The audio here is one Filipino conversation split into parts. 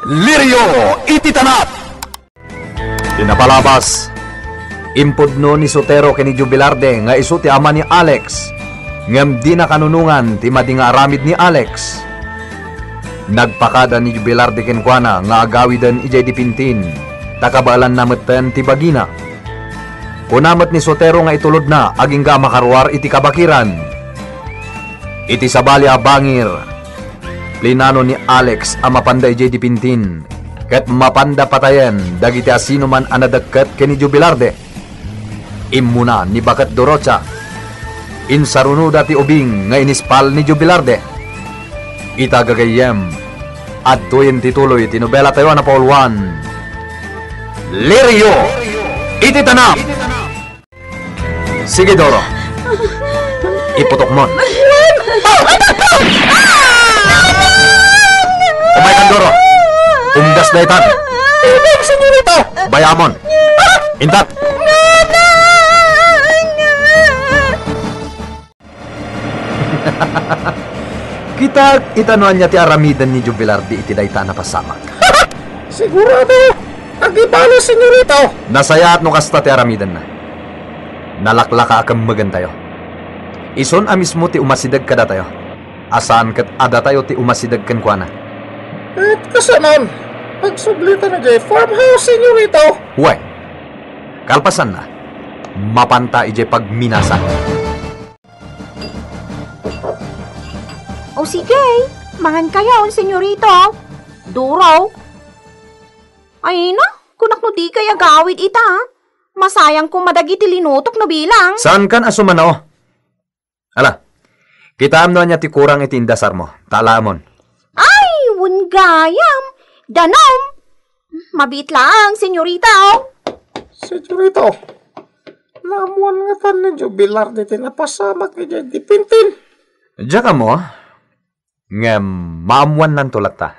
Lirio ititanap. Pinapalabas impudno ni Sotero kini Jubilarde nga isu ti ama ni Alex ngem di na kanunungan ti madi nga aramid ni Alex. Nagpakada ni Jubilarde kenkwana nga agawidan ijay dipintin takabaalan nameten ti bagina. Kunamet ni Sotero nga itulod na aging ga makarwar iti kabakiran. Iti sabali a bangir plinano ni Alex a mapanda ijay dipintin ket mapanda patayen dagiti asino man anadagket ken ni Jubilarde. Immuna ni Bakat Dorocha insarunuda ti ubing nga inispal ni Jubilarde. Itagagayem at tuyin tituloy ti nobela tayo na Paul 1 Lirio ititanap. Sige Doro, iputok mo. Umay kan Doro, umdas na itan. Ibig senyorito. Bayamon. Intat. Kita itanuan niya ti aramidan ni Jubilardi iti dayta na pasamak. Sigurado, agibalo senyorito. Nasaya at no kasta ti aramidan na. Nalaklaka akam magan tayo. Ison a mismo ti umasidag kada tayo. Asaan kat ada tayo ti umasidag ken kuana. At kasanon, pagsublita na jay farmhouse senyorito. Huwag. Kalpasan na. Mapanta ijay pagminasan. O sige, mangan kayo, senyorito. Duro. Ay na, kunak no di kaya gawid ita. Masayang kung madagiti linutok no bilang. Saan kan asumanao? Ala, kita amno niya ti kurang itindasar mo. Talamon. Ay, wungayam. Danom. Mabit lang, senyorita. Senyorito, namuan nga tan ni Jubilarde tinapasamak ni jay dipintin. Diya ka mo, ngem maamuan nan tulak ta.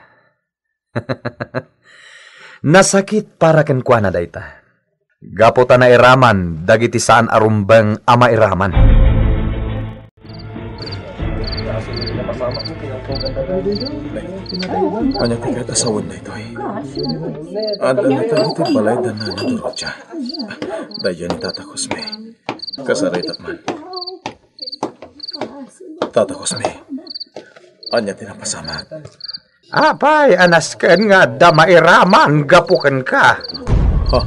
Nasakit para ken kuana dayta. Gapo ta na iraman dagiti saan arumbeng ama iraman. Kanya tigat asawan na ito eh. Ada na tayo iti balay dan na Dorocha. Dayan ni Tata Cosme. Kasaritat man. Tata Cosme. Anya tinapasamat. Apay, anasken nga damairaman gapuken ka. Ha?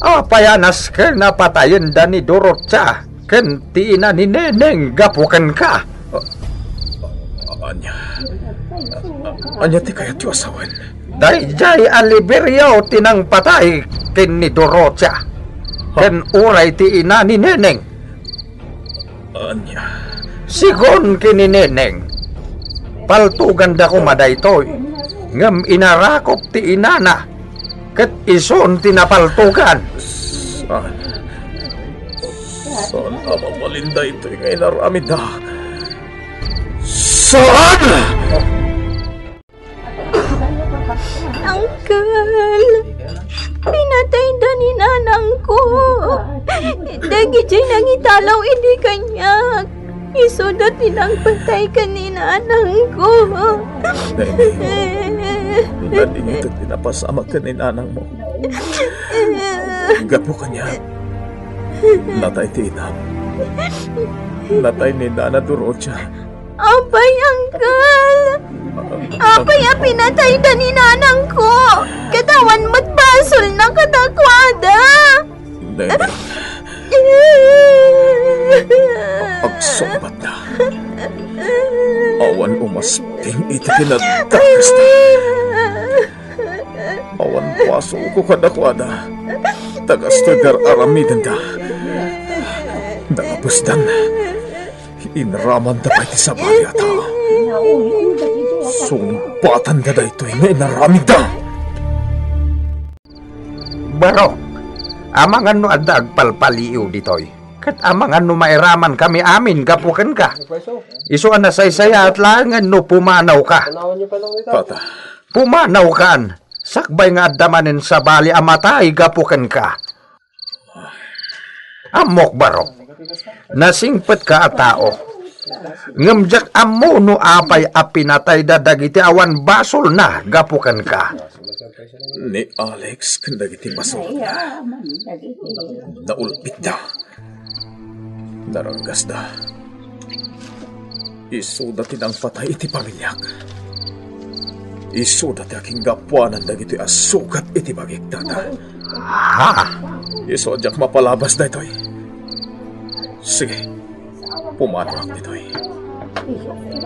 Apay, anasken na patayin da ni Dorocha. Ken tiina ni Neneng gapuken ka. Anya ti kayat yu asawan. Dayjay aliberyo tinang patay ken ni Dorocha. Ken uray ti ina ni Neneng. Anya. Sigon kini Neneng. Paltugan da ko madaytoy. Ngem inarakop ti inana. Ket ison tinapaltugan. Saan amapalinda ito yung inaramid na? Saan? Uncle, pinatay da ni nanang ko. Dagi dyan nang italaw hindi kanyak. Isudat nilang patay ka ni nanang ko. Dati nito pinapasama ka ni nanang mo. Gapo ka niya. Natay ti inam. Natay ni Nana Dorocha. Apay, Uncle. Apay, pinatay da ni nanang ko. Katawan mo't basol ng katakwada. Neneng. Agsumbat na. Awan umasping iti kinadakas na. Awan paso ko kadakwada. Tagastogar aramidan da. Nangapusdan. Inaraman da pa iti sabay ata. Sumpatan da da ito'y nga inaramid da. Barok, amangan no adag palpaliw ditoy. Kat amangan no mairaman kami amin gapuken ka. Iso na saysaya at langan no pumanaw ka. Tata. Pumanaw kan. Sakbay nga damanin sa bali amatay gapuken ka. Amok barok. Nasingpet ka a tao. Ngamjak amo no apay apinatay da dagiti awan basol na gapukan ka. Ni Alex kandagiti basol na. Naulpit na. Naranggas na. Isudatin ang patay iti pamilyak. Isudat aking gapuanan dagiti asukat iti bagiktada. Ha? Isodyak mapalabas na ito'y. Sige, pumanawag nito'y.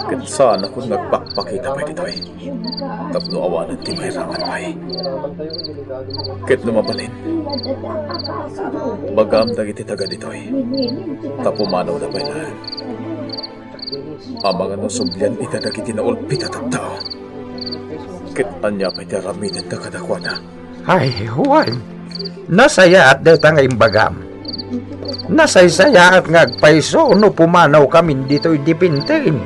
Kansaan akong nagpakpakita pa dito'y. Tapno awanan ti may rangan pa'y. Ket lumabalin. Bagam dagiti taga dito'y. Tapumanaw na pa'y lahat. Amang ano sumblian itadagiti na ulpit at tao. Ket anya pa'y tiaraminan na kadakwana. Ay, Juan. Nasaya at deta nga imbagam. Nasaysaya at ngagpaiso no pumanaw kami dito'y dipintin.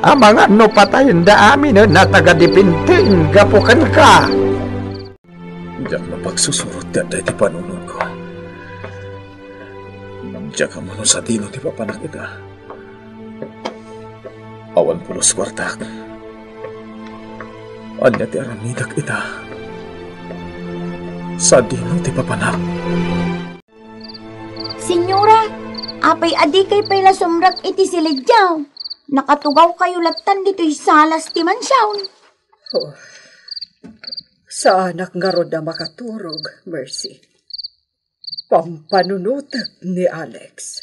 Amang ano patayin da amin na taga-dipintin gapukan ka. Diyak na pagsusurot na dahil panunod ko. Diyak ka mano sa dino ti papanak kita. Awan pulos kwartak. Anya ti aramidak ita. Sa dino ti papanak. Senyora, apay adi kay pala sumrak iti silidyaw. Nakatugaw kayo latan dito'y salas ti mansyawn. Oh, sa anak nga ro na makaturog, Mercy. Pampanunutag ni Alex.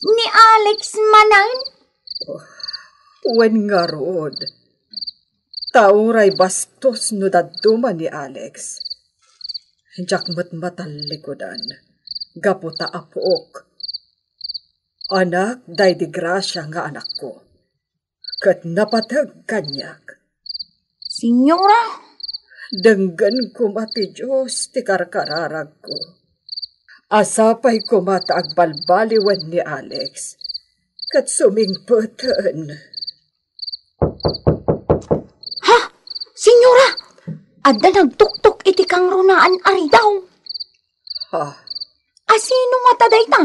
Ni Alex manan? Wen nga rood. Tauray bastos no daduma ni Alex. Diyak matmatalikodan. Gaputa apuok. Anak, day di grasya nga anak ko. Kat napatag kanyak. Senyora, Denggan ko mati Diyos ti karkararag ko. Asapay ko mata agbalbaliwan ni Alex. Kat sumingputan. ha? Senyora, adda nagtuktok iti kang runaan ari daw. Ha? Asino nga taday ta?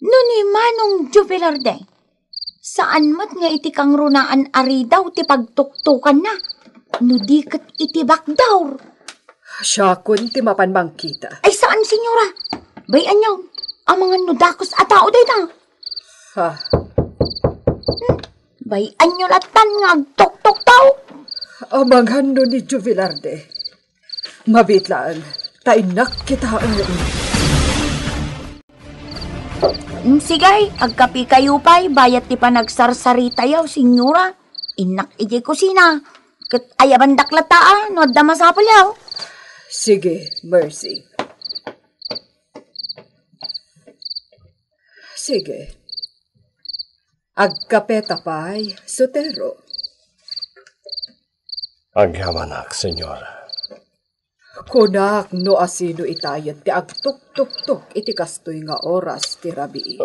No ni Manong Jubilarde. Saan mat nga iti kang runaan ari daw ti pagtuktukan na? No di kat iti bakdaw. Siya kun ti mapanbang kita. Ay saan, senyora? Bayan niyo, ang mga nudakos at tao day ta. Ha? Bayan niyo latan nga tuktok tao. Amang hando ni Jubilarde. Mabitlaan. Tainak kita ang Sigay, agkapi kayo pa'y bayat ti panagsarsarita yaw, senyora. Inak iti kusina. Kat ayaban daklata no adda masapal yaw. Sige, Mercy. Sige. Agkapeta pa'y sotero. Agyamanak, senyora. Kunak no asino itayan ti agtuk-tuk-tuk iti kastoy nga oras ti rabii.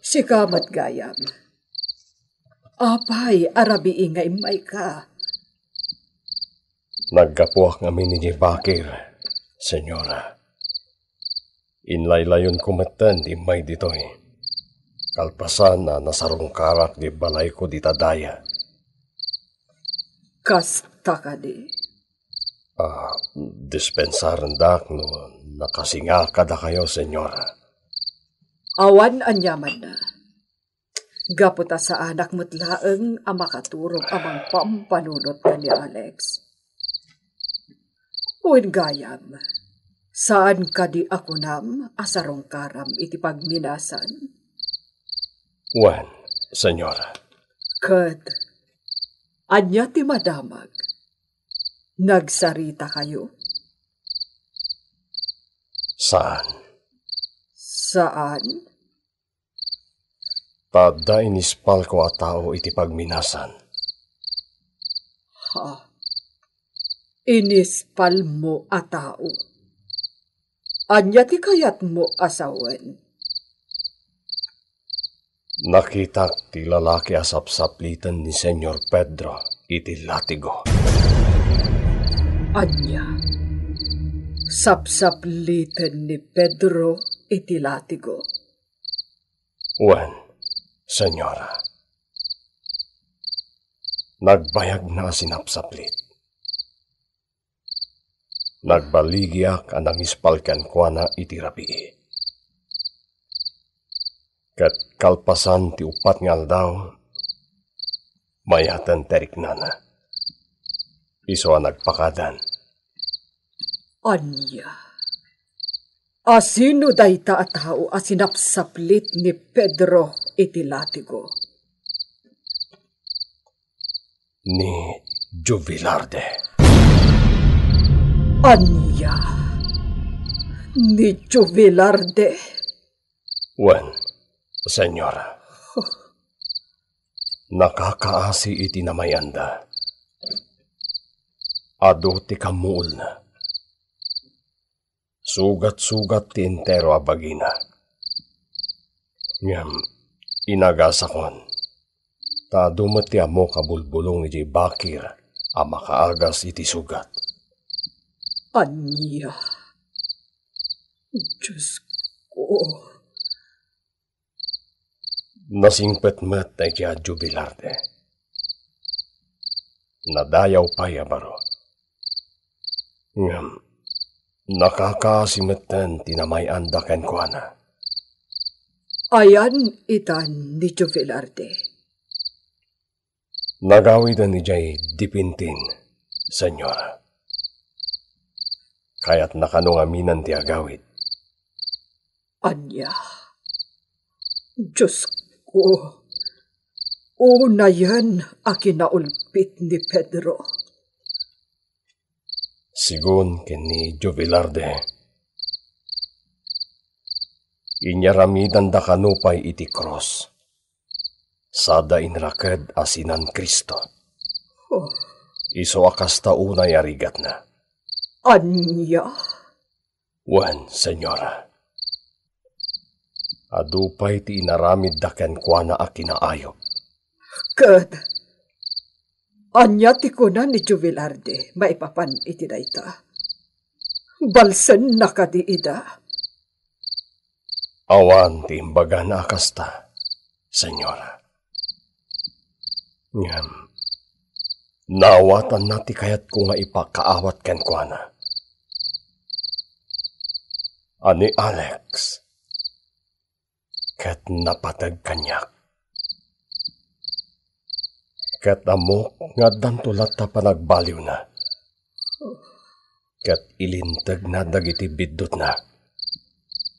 Sikamat gayam. Apay arabii nga imay ka. Naggapuak ngamin ni Bakir, senyora. Inlaylayon kumatan di may ditoy. Kalpasan na nasarong karak di balay ko di tadaya. Kasta ka di. Dispensaran dak no nakasinga kada kayo, senyora. Awan anyaman na. Gaputa sa anak mo't laeng ang makaturog amang pampanunot na ni Alex. Uwin gayam, saan ka di ako nam asarong karam iti pagminasan? Wan, senyora. Kat, anya ti madamag. Nagsarita kayo? Saan? Saan? Tada inispal ko at tao iti pagminasan. Ha? Inispal mo a tao? Anya ti kayat mo asawen? Nakita ti lalaki asapsaplitan ni Senyor Pedro iti latigo. Anya? Sapsaplitan ni Pedro iti latigo? Wan, Senyora, nagbayag na sinapsaplit. Nagbaligyak anang ispalkan kwa na itirabi. Kat kalpasan ti upat ngal daw, mayatan terik nana. Iso ang nagpakadan. Anya, asino dayta a tao a sinapsaplit ni Pedro iti latigo? Ni Jubilarde. Anya, ni Jubilarde. Wen, senyora. Nakakaasi iti namayanda. Ado ti kamuol na. Sugat-sugat ti entero a bagina. Ngam, inagasakon. Ta dumati amo kabulbulong ni Bakir a makaagas iti sugat. Anya, Diyos ko. Nasingpet-met na kaya Jubilarde. Nadayaw pa baro. Ngam, nakakasimetan tinamayan da ken kuana. Ayan itan ni Jubilarde. Nagawid ni Jay dipintin, senyora. Kaya't nakanungaminan ti agawid. Anya, Diyos ko. Una yan a kinaulpit ni Pedro. Sigun ken ni Jubilarde. Inyaramidan da kanupay iti cross. Sada inraked asinan Kristo. Oh. Iso akas taunay arigat na. Anya, Wen, senyora. Adupay ti inaramid da ken kuana a kinaayop. kad. Anya ti kunan ni Jubilarde, maipapan iti dayta. Balsen na kadiida. Awan ti imbaga na akasta, senyora. Ngam, nawatan na ti kayat ko nga ipakaawat ken kuana. Ani Alex, ket napatag kanyak. Ket amok nga dantulat ta panagbaliw na. Ket ilintag na dagiti biddot na.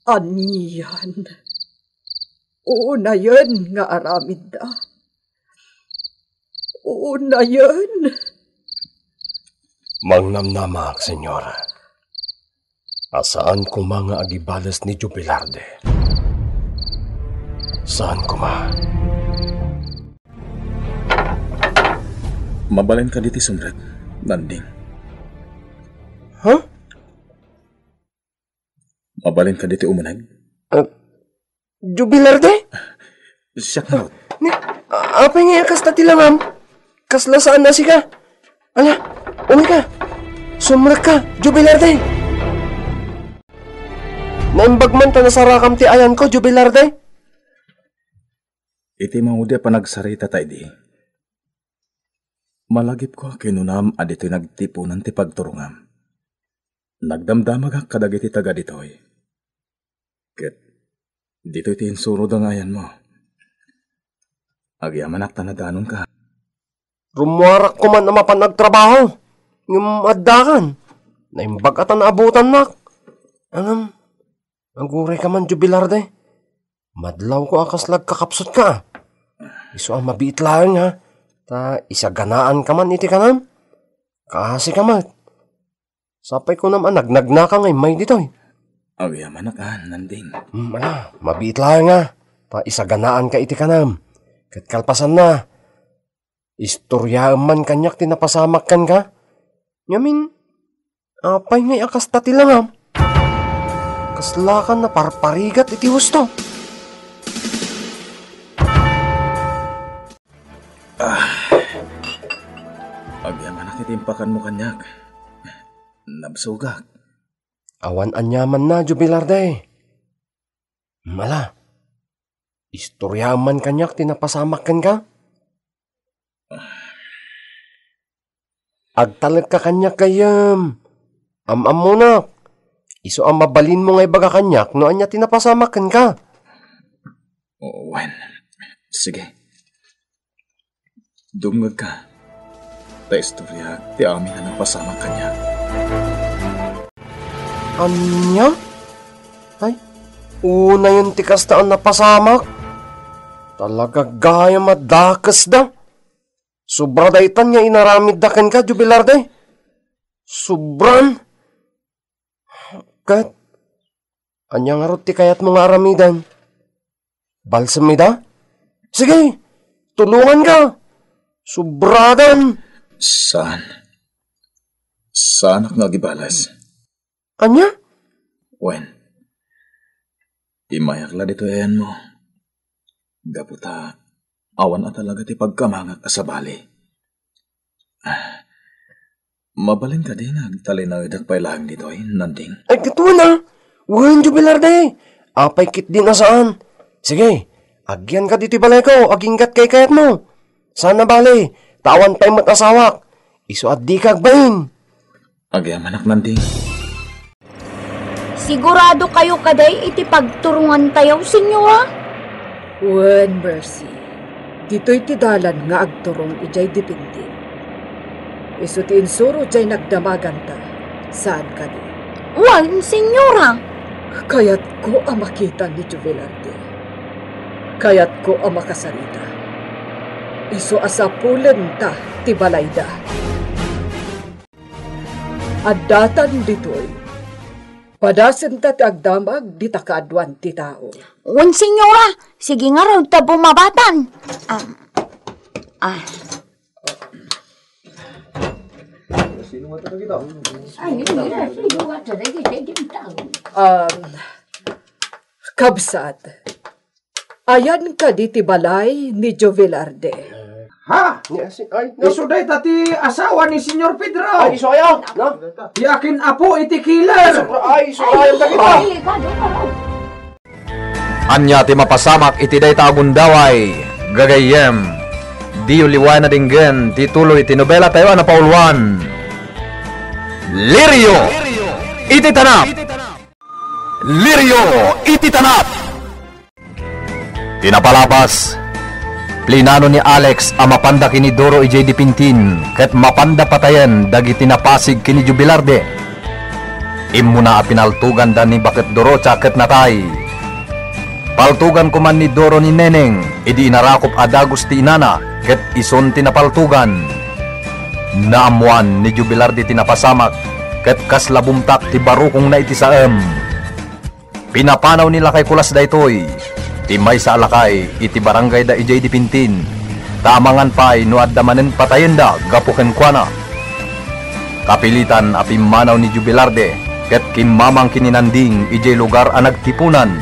Anyan. Una yan nga aramid da. Una yan. Mangnamnamak, senyora. Asaan ko mga agibales ni Jubilarde? Saan ko ma? Mabalin ka diti sumret, Nanding. Huh? Mabalin ka diti umunag. Jubilarde? Siyak na. Apa nga kasta tila, ma'am? Kasla saan na si ka? Ala, umay ka. Sumrak ka, Jubilarde. Naimbag man ta nasarakam ti ayan ko, Jubilarde. Iti maudi pa nagsarita tayo di. Malagip ko kinunam adito'y nagtipunan ti pagturungam. Nagdamdamag ang kadagiti taga dito'y. Ket, dito'y ti insurod ang ayan mo. Agyaman tanadanon ka. Rumuwarak ko man na mapanagtrabaho. Yung addakan. Naimbag ata naabutan nak. Anam, aguray ka man, Jubilarde. Madlaw ko akaslag kakapsot ka. Iso ang mabiit lang ha. Ta isaganaan ka man iti ka nam. Kasi ka man. Sapay ko naman nagnagna ka ngay may ditoy. Agyaman ka, Nanding. Ala, mabiit lang ha. Ta isaganaan ka iti ka nam. Kat kalpasan na. Istoryaan man kanyak tinapasamak kan ka. Ngamin, apay ngay akas tati lang ha. Kaslakan na parparigat iti husto. Agyaman na kitimpakan mo kanyak. Nabsugak. Awan anyaman na, Jubilarde. Mala, Istoryaman kanyak tinapasamakan ka? Agtalag ka kanyak kayam. Am mo na. Iso ang mabalin mo ngay baga kanyak no anya tinapasamakan ka. Wen, sige. Dumgag ka. Ta istorya, ti amin na napasama kanya. Anya? Ay, una yung tikas taan napasamak. Talaga gaya madakas da. Sobra daitan nga inaramid da ken ka, Jubilarde. Sobran. Kat, anya nga ti kayat mo nga aramidan. Balsamida? Sige, tulungan ka. Sobradan. Saan? Saan ako nagibalas? Anya? Wen, imayak la dito yan mo. Gaputa, awan na talaga ti pagkamangak sa bali. Mabalin ka din, nagtali na idagpay lang dito nanding. Ay, katuwa na. Wan, Jubilarde. Apay kit din na saan. Sige, agyan ka dito balay ko. Aginggat kay kayat mo. Sana bali, tawan pa'y matasawak. Iso at di kagbain. Agyan manak nanding. Sigurado kayo kaday iti pagturungan tayo, senyora? Wen, Mercy. Dito'y tidalan nga agturong ijay dipintin. Iso ti insuro jay nagdamagan ta. Saan ka di? Wan, senyora. Kayat ko ang makita ni Jubilarte. Kayat ko ang makasarita. Iso asapulen ta ti balayda. At datan dito'y padasin ta ti agdamag di takaadwan ti tao. Wan, senyora. Sige nga raw ta bumabatan. Kabsat, ayan ka di ti balay ni Jubilarde. Ha? Ay, Iso day tati asawa ni Senyor Pedro. Ay, iso ayaw. No? Yakin apo iti killer. Ay, iso ayaw ka kita. Anya ti mapasamak iti day tagundaway. Gagayem. Di uliwan na dinggen tituloy ti nobela tayo na paulwan. Lirio iti tanap. Lirio iti tanap. Tinapalabas. Plinano ni Alex ang mapanda kini Doro ijay dipintin ket mapanda patayen dagiti napasig kini Jubilarde. Imuna pinaltugan da ni Bakit Doro ket natay. Paltugan ko man ni Doro ni Neneng idi inarakop adagos ti inana ket ison tinapaltugan. Naamuan ni Jubilarde tinapasamak ket kaslabumtak ti barukong na iti saem. Pinapanaw nila kay kulas daytoy. Timay sa alakay, iti barangay da ijay dipintin. Tamangan pa'y no addamanen patayen da, gapuken kwa na. Kapilitan apimanaw ni Jubilarde, ket kimamang kininanding ijay lugar ang nagtipunan.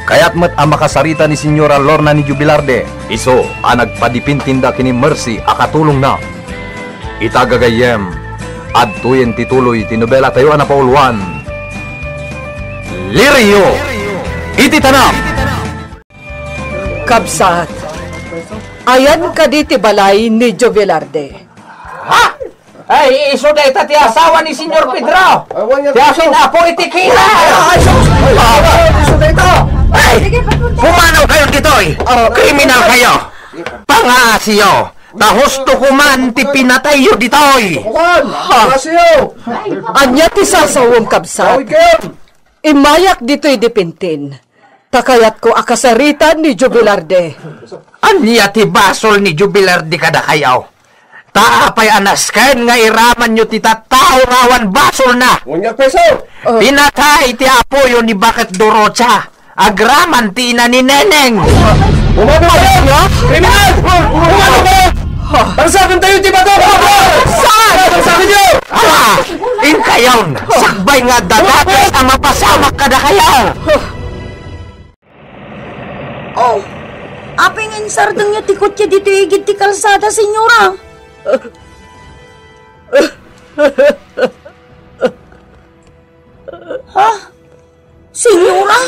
Kaya't met ang makasarita ni Senyora Lorna ni Jubilarde, iso ang nagpadipintin da kini Mercy akatulong na. Itagagayem, adtuyen tituloy tinobela tayo na pauluan. Lirio! Iti tanap! Kabsat, ayan ka di ti balay ni Jubilarde. Ha? Ay, iso day tati asawa ni Senyor Pedro. Yakin apo iti killer. Iso day to. Ay! Pumanaw kayo dito'y! Kriminal kayo! Pangasyo! Tahusto ko man ti pinatay yo dito'y! Anya ti sasawom kabsat. Imayak dito'y dipintin. Takayat ko akasaritan ni Jubilarde. Anya ti basol ni Jubilarde kada kayaw? Taapay anasken nga iraman nyo ti tattao rawan basol na! Pinatay ti apoyo ni Bakit Dorocha! Agraman ti ina ni Neneng! Umano kayo! Kriminal! Umano kayo! Bangsakan tayo ti bato! Saan? Bangsakan nyo! Ah! In kayon! Sakbay nga dadakas ang mapasamak kada kayaw! Oh, apingin sardang niya tikot niya dito igit ti kalsada, senyora. Ha? Senyora?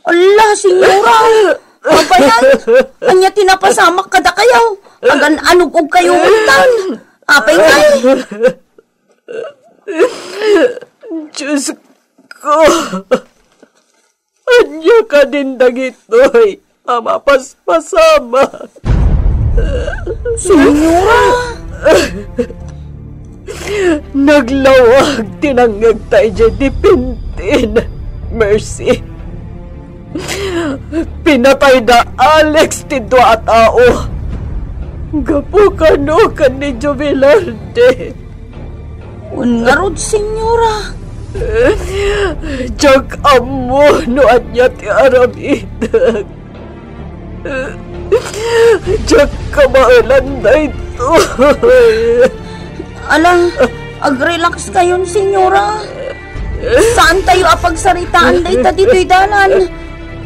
Ala, senyora. Abayan, anya tinapasamak kada kayaw. Agan anugog kayo ultan. Apay nga. Diyos ko. Anya ka din dagitoy. Ama paspasama. Senyora. Naglawag tinanggag tayo dyan di Pintin. Mercy. Pinatay na Alex ti dua tao. Gapo ka no ka ni Jubilarde. Ungarod, senyora. Diyak amo no anya ti aramidag. Diyak kamaalan na ito. Alang, ag-relax kayon, senyora. Saan tayo apagsaritaan dayta dito'y dalan?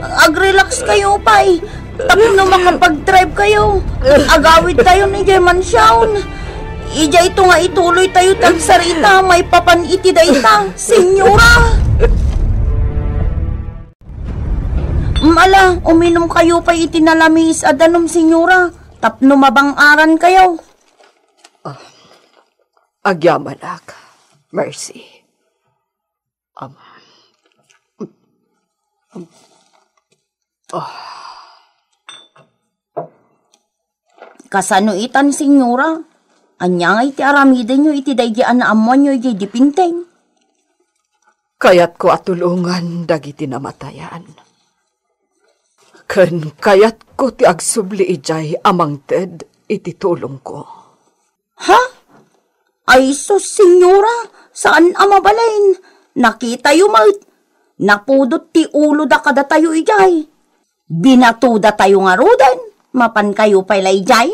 Ag-relax kayo, pay. Tapno makapag-drive kayo. Agawid tayo ni Jeman Shaun. Ija ito nga ituloy tayo tagsarita. May papaniti dayta, senyora. Mala, uminom kayo pa'y itinalamis adanom, senyora. Tapno mabang-aran kayo. Agyamanak. Mercy. Kasano itan, senyora? Anya nga iti aramiden nyo iti dayjaan na amuan nyo iti dipinteng. Kayat ko atulungan dagiti namatayan. Ken kayat ko ti agsubli ijay amang Ted iti tulong ko. Ha? Ay sus, senyora, saan amabalain? Nakita yu maut. Napudot ti ulo da kada tayo ijay. Binatuda tayo nga rodan. Mapan kayo pala ijay.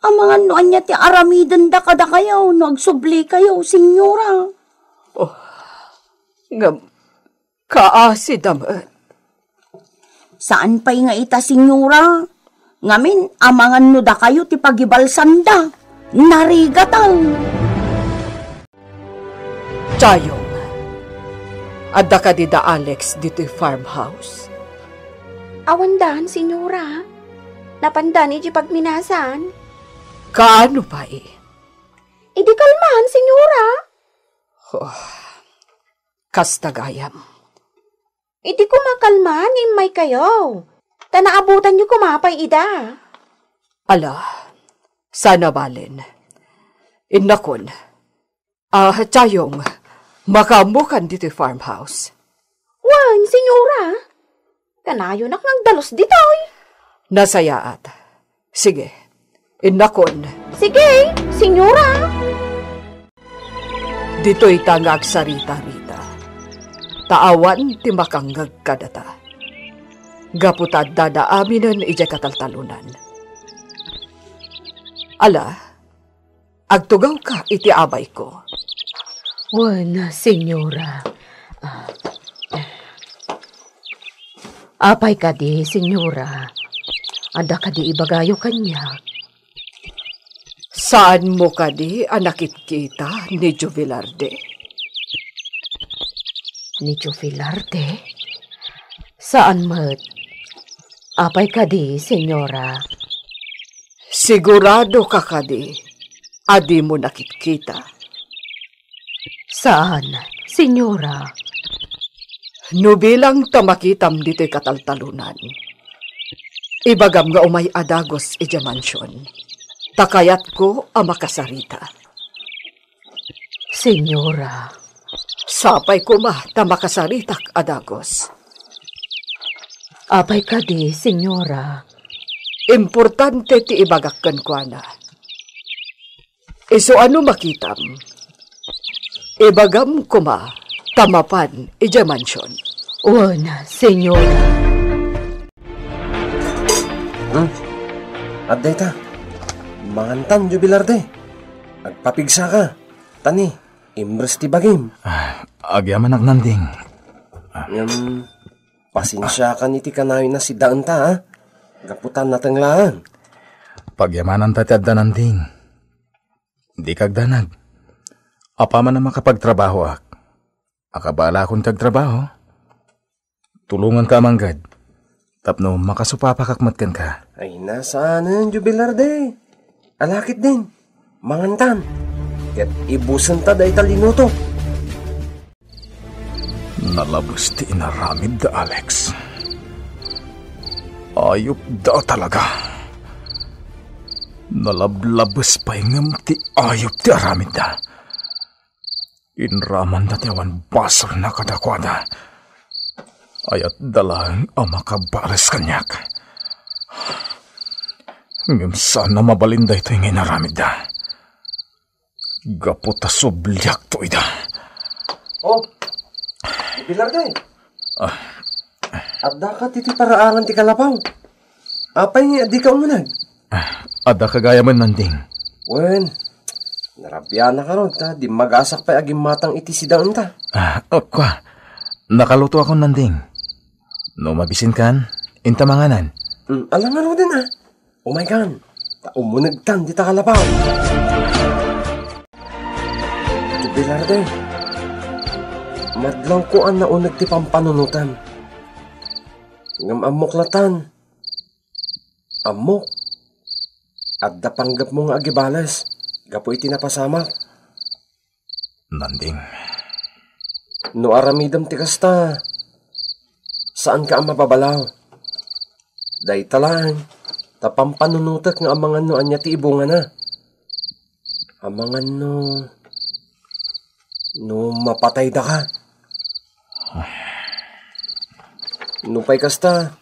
Amangan no anya ti aramiden da kada kayo. No agsubli kayo, senyora. Ngam, kaasi damat. Saan pa'y nga ita, senyora? Ngamin, amangan no da kayo ti pagibalsanda. Narigatang. Chayong, adda ka di da Alex dito'y farmhouse. Awandahan, senyora. Napandan iti pagminasan. Kaano pa eh? Idi kalmahan, senyora. Kastagayam. Idi kumakalman, imay kayo. Tanaabutan niyo kumapay, ida. Ala, sana balin. Innakon. Chayong, makamukan dito'y farmhouse. Wan, senyora. Kanayo nak nagdalos ditoy. Nasayaat. Sige, innakon. Sige, senyora. Dito'y tangag sarita-rita. Taawan ti makanggag kadata. Gaputad dadaaminan ija kataltalunan. Ala, agtugaw ka iti abay ko. Wan, senyora. Apay ka di, senyora. Ada ka di ibagayo kanya. Saan mo ka di anakit kita ni Jubilarde? Ni Jubilarde? Saan mat? Apay ka di, senyora. Sigurado ka di, adi mo nakikita. Saan, senyora? No bilang tamakitam dito'y kataltalunan. Ibagam nga umay adagos ija mansyon. Takayat ko ang makasarita. Senyora. Sapay ko tamakasaritak adagos. Apay ka di, senyora. Importante ti ibagakkan ko na. Iso ano makitam? Ibagam ko tamapan ija mansyon. Wan, senyora. At data, mangantan, Jubilarde. Agpapigsa ka. Tani, imbres ti bagim. Agyaman ak nanding. Pasensya ka niti kanayo na si Daan ta, ha? Gaputan natang laan. Pagyamanan ta ti adda nanding. Di kagdanag. Apa man na makapagtrabaho ak. Akabala akong tagtrabaho. Tulungan ka manggad. Tapno makasupapakakmatkan ka. Ay, nasaan na Jubilarde? Alakit din. Mangantan. Ket ibusan ta day talinuto. Nalabas ti inaramid da Alex. Ayop da talaga. Nalablabas pa ingam ti ayop ti aramid da. Inraman da ti awan basol na kadakwada. Ayat dalang ang makabares kanyak. Ngam sana mabalinday ito yung inaramid da. Gaputa sublyak to ida. Oh, Jubilarde. Adda ka titi paraaran ti kalapaw. Apay nga di ka umunag. Ada kagaya man nanding. Wen, narabya na ka ron ta. Di magasak pa aging matang iti sidaan ta. Kwa, nakaluto ako nanding. No mabisin kan, intamanganan. Alangan mo din Oh my God, umunagtan di ta kalapaw. Jubilarde, madlang ko ang naunag ti pampanunutan. Ngam amoklatan. Amok. At dapanggap mo nga agibales. Gapo iti napasamak. Nanding. No aramidam ti kasta. Saan ka ang mapabalaw? Day talang. Tapampanunutak nga amangan no anya ti ibunga na. Amangan no... No mapatay da ka. No pa'y kasta.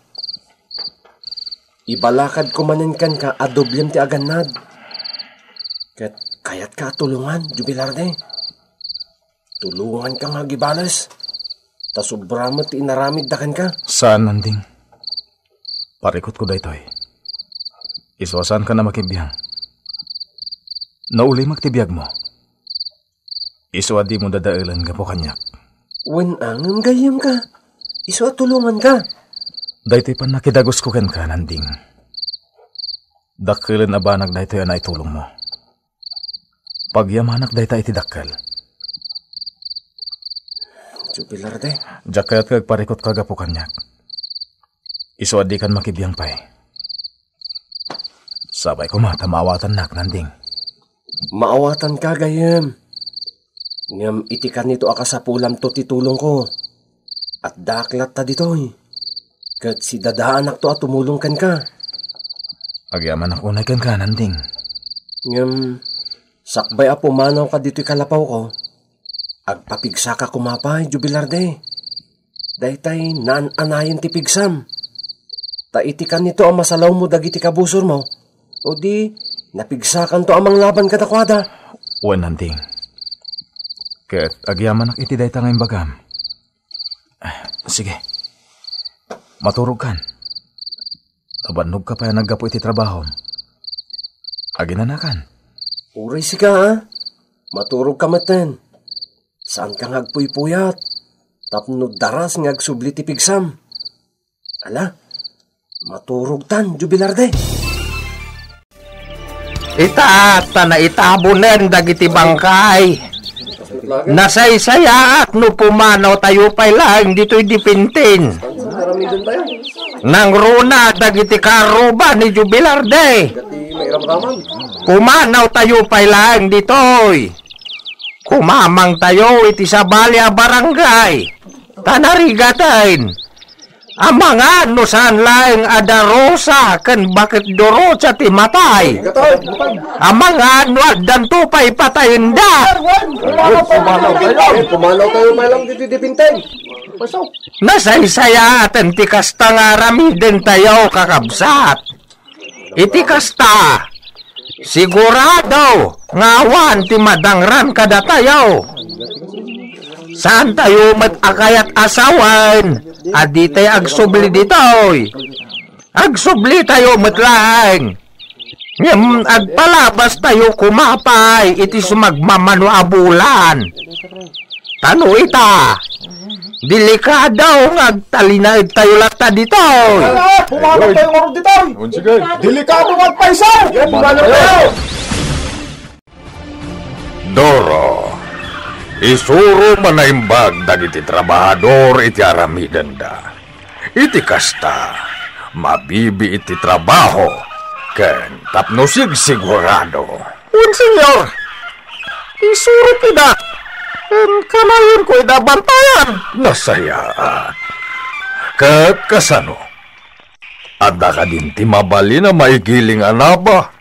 Ibalakad kumaninkan ka adoblem ti aganad. Kayat ka tulungan, Jubilarde. Tulungan ka nga gibales. Ta sobramat ti inaramid dakan ka. Saan nanding? Parikot ko daytoy. Iswasan ka na makibiyang. Nauli magtibiyag mo. Iswa di mo dadailan ka po kanyak. Wen ang gayam ka. Iswa tulungan ka. Daytoy pa nakidagos ko kan ka, nanding. Dakilan na banag daytoy na itulong mo. Pagyamanak dayta iti dakkel. Jubilarde. Jakayat kag parikot kaga po kanyak. Iswa di kan makibiyang pay. Sabay ko matamawatan nak, nanding. Maawatan ka, gayam. Ngam itikan nito akasapulam to titulong ko. At daklat ta ditoy. Kat si dadaanak to at tumulong kan ka. Agyaman ako na kan ka, nanding. Ngam sakbay a pumanaw ka dito'y kalapaw ko. Agpapigsa ka kumapay, Jubilarde. Daytay naan-anayan ti pigsam. Ta itikan nito ang masalaw mo dagiti kabusor mo. O di, napigsakan to amang laban kadakwada. Wan, nanding. Ket agyaman ak iti dayta ngayong bagam. Sige. Maturog kan. Nabanog ka pa naggapo iti trabaho. Aginanakan. Uray si ka, ha? Maturog ka maten. Saan ka ngagpuy-puyat? Tapno daras ngagsubli ti pigsam. Ala, maturog tan, Jubilarde. Itaata na itabunen dagiti bangkay. Nasaysaya at no pumanaw tayo pa'y lang dito'y dipintin. Nang runa dagiti karuba ni Jubilarde. Pumanaw tayo pa'y lang dito'y. Kumamang tayo iti sabali a barangay. Tanarigatain. Ang mga no saan lang adarosa kan bakit dorosa ti matay. Ang mga no addan tupay patayin da. Pumanaw tayo may lang dito dipintay. Nasaysaya atin ti kasta nga ramiden tayo kakabsat. Iti kasta sigurado ngawan ti madangran kada tayo. Saan tayo akayat asawan? Adi tayo agsubli ditoy. Agsubli tayo matlang. Ngam agpalabas tayo kumapay. Iti sumagmamano abulan. Tano ita. Delikado ngagtalinaid tayo lata ditoy. Pumanap tayo ngorong ditoy. Delikado magpaisaw. Doro, isuro manaimbag dagiti trabahador iti aramidan da. iti kasta, mabibi iti trabaho, ken tapno sigurado. Senyor, isuro kita. Kanayon ko idabantayan. Nasayaan. Ket kasano? Adda ka din ti mabali na maigiling anaba.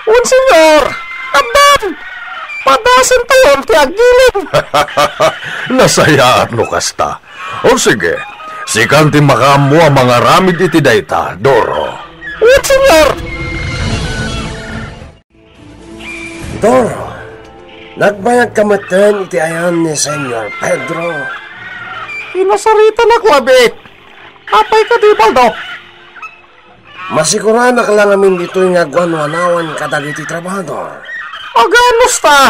Senyor, adan. Padasan tayo ti agiling. Nasayaan no kasta. O sige, sikan ti makamu ang mga ramid iti dayta, Doro. Senyor. Doro, nagbayag kamatan iti ayan ni Senyor Pedro. Inasarita na kwabit. Apay ka di, Baldo? Masigurana ka lang amin dito'y ngagwan-wanawan kadag iti trabador. Aganos ta?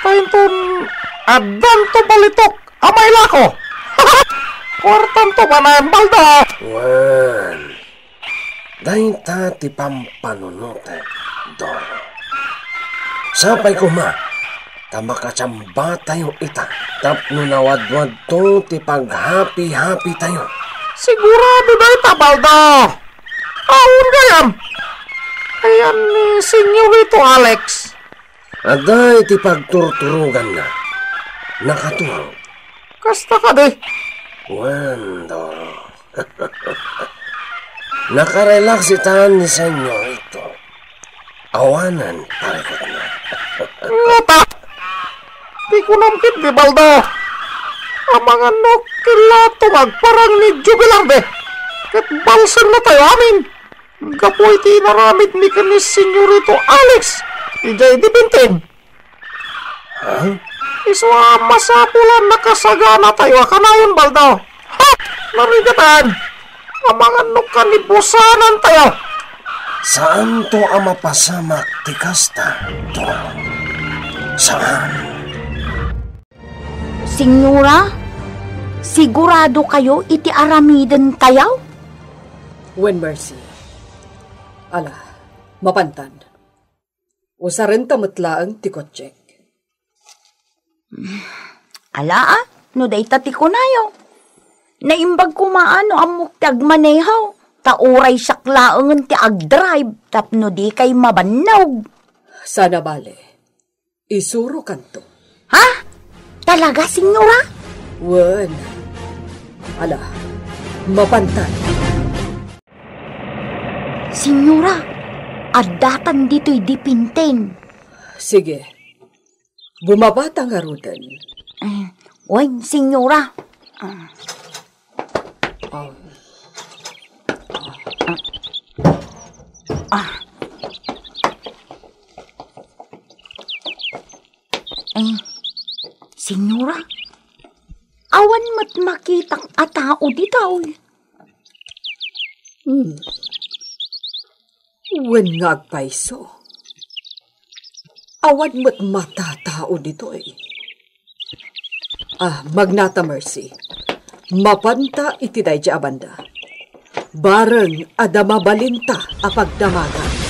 Kainton, adan to balitok. Amay lako. Kwartan to ba na, Baldo? Wan, dahil ta ti pampanunote, Doro. Sapay ko ma, tamakachamba tayo ita. Tapno nawadwad to ti paghapi-hapi tayo. Sigurado na ita, Baldo. Aun gayam. Ayan ni Senyorito Alex. Ada iti pagturturugan na. Nakaturog. Kasta ka di. Wan, Doro. Nakarelax itaan ni Senyorito. Awanan, parekot na. Ngata! Di ko namkit di, Baldo. Ang mga nokila tumagparang ni Jubilarde. Kat balsan na tayo amin. Kapoy ti naramid ni kanis Senyorito Alex. Ijay di bintin. Ha? Iswa masapulan nakasagana tayo kanayon, Baldo. Ha! Narigatan. Ang mga nokalibusanan tayo. Saan to ang mapasamak ti kasta, Doro? Saan? Senyora, sigurado kayo iti aramiden tayaw? When mercy. Ala, mapantan. Usaren tamatlaang ti kotsek. Ala no dayta ti kunayo. Naimbag kumaano amok ti agmanehaw. Tauray saklaangan ti agdrive tapno di kay mabannaw. Sana bale, isuro kanto. Ha? Talaga, senyora? Wen. Ala, mapantan. Senyora, adatan dito'y dipinten. Sige, bumabata nga rudan. Wen, senyora. Senyora, awan mat makitang atao di daw. Wen nga agpaiso. Awan mo't matatao dito eh. Magnata mercy. Mapanta iti day di abanda. Bareng adama balinta apagdamaga.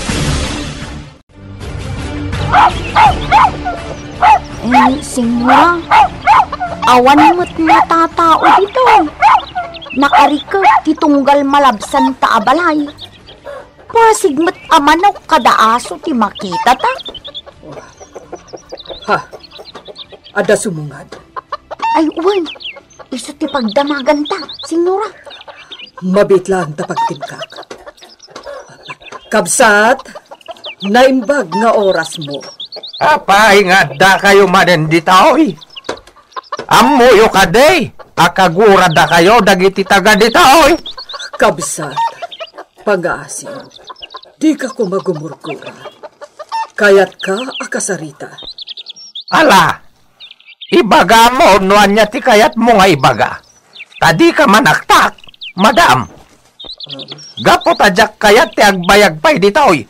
Senyora, awan mo't matatao dito. Nakarika titunggal malabsan ta abalay. Pasigmat amanaw kadaaso ti makita ta. Ha, ada sumungad. Ay, uwan, iso ti pagdamagan ta, senyora. Mabitlaan ta pagtimkak. Kabsat, naimbag nga oras mo. Apay nga da kayo maden di taoy. Amuyo ka day. Akagura da kayo dagiti taga di taoy. Kabsat, pag-aasin, di ka ko magumurkura. Kayat ka akasarita. Ala, ibaga mo no anya ti kayat mo nga ibaga. Tadi ka manaktak, madam. Gapo tajak kayat ti agbayag pay di taoy.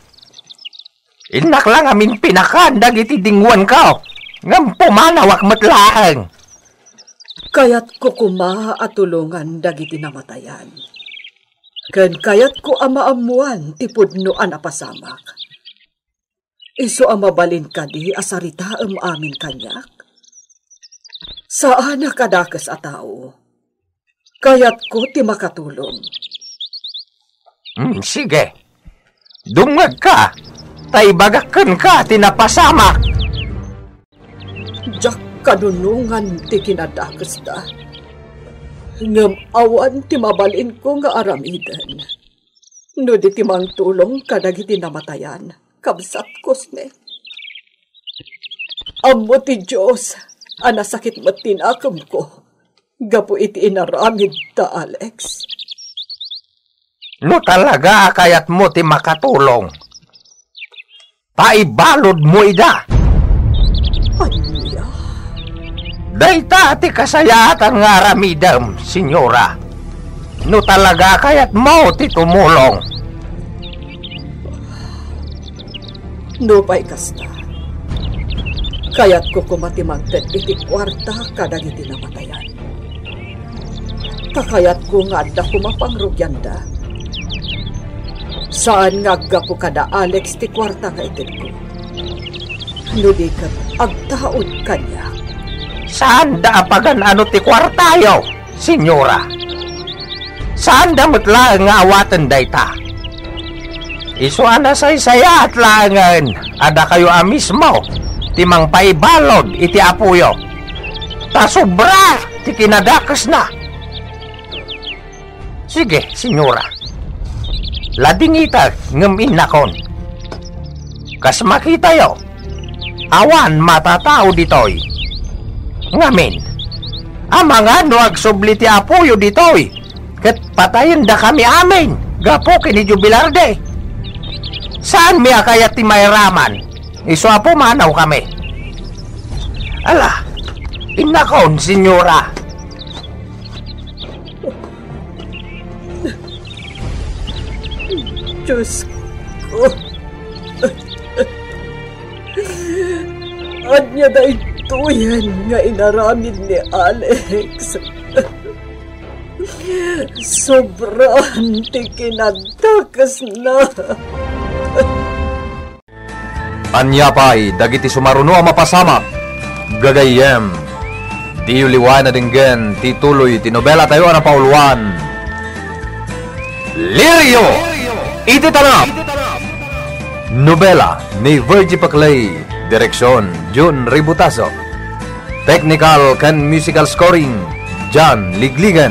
Inak lang amin pinakan dagiti dingwan ka. Ngam pumanawak matlaang. Kayat ko kumaha at tulungan dagiti namatayan. Ken kayat ko amaamuan ti pudnoan apasamak. Iso amabalin ka di asarita amin kanyak. Saan na kadakas a tao? Kayat ko ti makatulong. Sige. Dungag ka. Taibagakan ka tinapasamak. Jak kanunungan ti kinadakas da. Ngam awan ti mabalin ko nga aramidan. No di ti mang tulong kadagiti namatayan. Kabsat kosne. Amo ti Diyos, anasakit mo tinakam ko. Gapo iti inaramid ta, Alex. No talaga kayat mo ti makatulong. Paibalod mo ida. Anya? Dayta ti kasayatan nga aramidam, senyora. No talaga kayat mo ti tumulong. No pa'y kasta. Kayat ko kumatimagted iti kwarta kadagiti namatayan. Kakayat ko nga da kumapangrugyanda. Saan nga gapo kada Alex ti kwarta nga itin ko? No di ka agtaod kanya. Saan da apagan ano ti kwartayo, senyora? Saan da mutla nga awatan dayta? Iso ana saya at langan, ada kayo mismo, timang paibalod iti apuyo. Ta sobra, ti kinadakas na. Sige, senyora. Lading ita ngem inakon. Kas makita yo, awan matatao ditoy. Ngamin, amang ano agsubli ti apuyo ditoy, ket patayin da kami amin, gapo kini Jubilarde. Saan mi akayat ti mayraman? Iso apo manaw kami. Ala, inakon, senyora. Diyos ko. Anya da ito yan nga inaramid ni Alex. Sobrang ti kinadakas na. Anya pa'y dagiti sumaruno ang mapasamak. Gagayem. Di uliwan na dinggen, tituloy, tinobela tayo na pauluan. Lirio! Iti tanap! Nobela ni Virgie Paclay. Direksyon, Jun Ributaso. Technical can musical scoring, John Ligligan.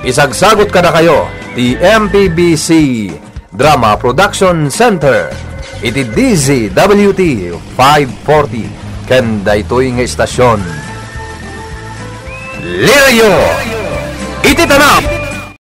Isagsagot kada kayo, the MPBC Drama Production Center. Iti DZWT 540 ken daytoy nga istasyon. Lirio! Iti tanap!